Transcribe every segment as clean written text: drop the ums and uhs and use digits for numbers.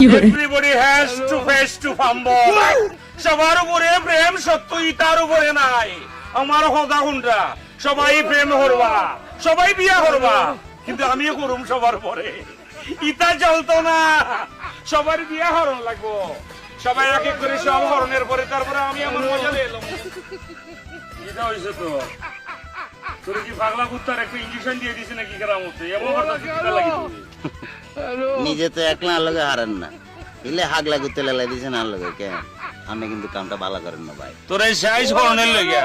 Everybody has to face to fumble. সবার উপরে প্রেম সত্য ইতার উপরে নাই। আমার কথা কোনটা? সবাই প্রেম করবা, সবাই বিয়া করবা, কিন্তু আমিও করুম সবার পরে। ইতা চলতো না, সবার বিয়া হরণ লাগবো। সবাই এক এক করে সব হরণের পরে তারপরে আমি আমার মজা এলাম। এটা হয়েছে তো তোর কি পাগলা কুত্তার একটা ইঞ্জেকশন দিয়ে দিছে নাকি কেরামতে? এমন কথা কিটা লাগি তুই? নিজে তো একলা লগে হারেন না, ইলে হাগলা গুতে লেলাই দিছেন আর লগে কেন? আপনি কিন্তু কামটা ভালো করেন না ভাই। তোর এই সাইজ হরণের লাগিয়া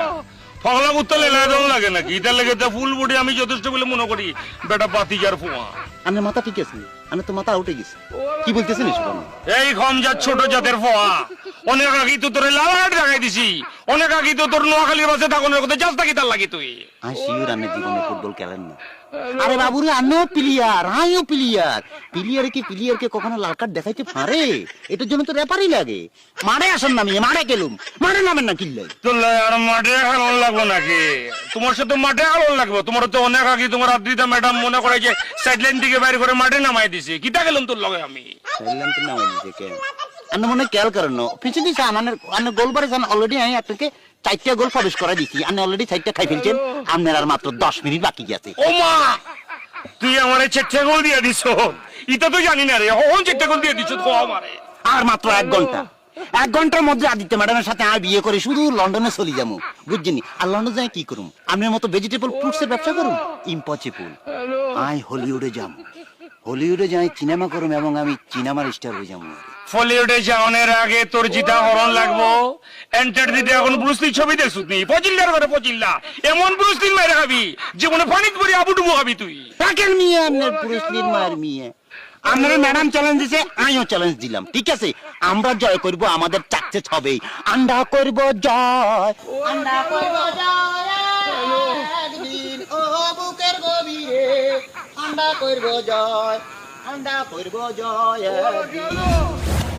পাগলা কুত্তা লেলাই দেওয়া লাগে নাকি? এটার লেগে তো ফুল বডি আমি যথেষ্ট বলে মনে করি। বেটা পাতিজার ফুয়া, আপনার মাথা ঠিক আছে? আমি তো মাথা উঠে গেছে। কি বলতেছেন এসব? এই খমজাত ছোট জাতের ফুয়া, অনেক আগে তো তোর লালাট লাগাই দিছি। অনেক আগে তো তোর নোয়াখালীর বাসে থাকুনের কথা জাস্তা কি তার লাগি তুই? আমি শিওর আপনি জীবনে ফুটবল খেলেন না। আরে বাবুরে, আমিও প্লেয়ার, আমিও প্লেয়ার। প্লেয়ারকে কখনো লাল কার্ড দেখাইতে পারে? এটার জন্য তো রেফারি লাগে। মারে আসেন নামিয়ে, মারে গেলুম, মারে নামেন না কিল্লাই। তোর আর মাঠে খেলন লাগবো নাকি? তোমার সাথে মাঠে খেলন লাগবো। তোমার তো অনেক আগে তোমার আদ্রিতা ম্যাডাম মনে করে যে সাইডলাইন থেকে বাইরে করে মাঠে নামাই দিছে। কিটা গেলাম তোর লগে আমি? সাইডলাইন তো নামাই দিছে কেন? আপনি মনে খেয়াল করেন না? পিছিয়ে দিছে আপনি গোল বাড়িয়েছেন অলরেডি। আমি আপনাকে 4টা গোল প্রবেশ করা দিছি। আপনি অলরেডি 4টা খাই ফেলছেন। আপনার আর মাত্র 10 মিনিট বাকি আছে। ও মা, তুই আমার 4টা গোল দিয়ে দিছ? এটা তো জানি না রে। হন 4টা গোল দিয়ে দিছ তো আমারে। আর মাত্র 1 ঘন্টা। 1 ঘন্টার মধ্যে আদিত্য ম্যাডামের সাথে আমি বিয়ে করে শুধু লন্ডনে চলে যাবো, বুঝছেন? আর লন্ডন যাই কি করুম? আপনার মতো ভেজিটেবল ফ্রুটসের ব্যবসা করুম? ইম্পসিবল। আমি হলিউডে যাব, হলিউডে যাই সিনেমা করুম এবং আমি সিনেমার স্টার হয়ে যাবো। ফলিউডে যাওয়ার আগে তোর জিতা হরণ লাগবো। এন্টার দিতে এখন ব্রুসলি ছবি দেখছুস নি? পচিল্লার ঘরে পচিল্লা এমন ব্রুসলি মাইরে খাবি জীবনে পানিত পরে আবুডুবু খাবি তুই। থাকেন মিয়া, আপনার পুরুষলির মায়ের মিয়া। আপনারা ম্যাডাম চ্যালেঞ্জ দিছে, আমিও চ্যালেঞ্জ দিলাম। ঠিক আছে, আমরা জয় করব, আমাদের চাকসেস হবে। আন্ডা করব জয়, আন্ডা করব জয় একদিন ও বুকের গভীরে। আন্ডা করব জয়, আন্ডা করব জয় একদিন।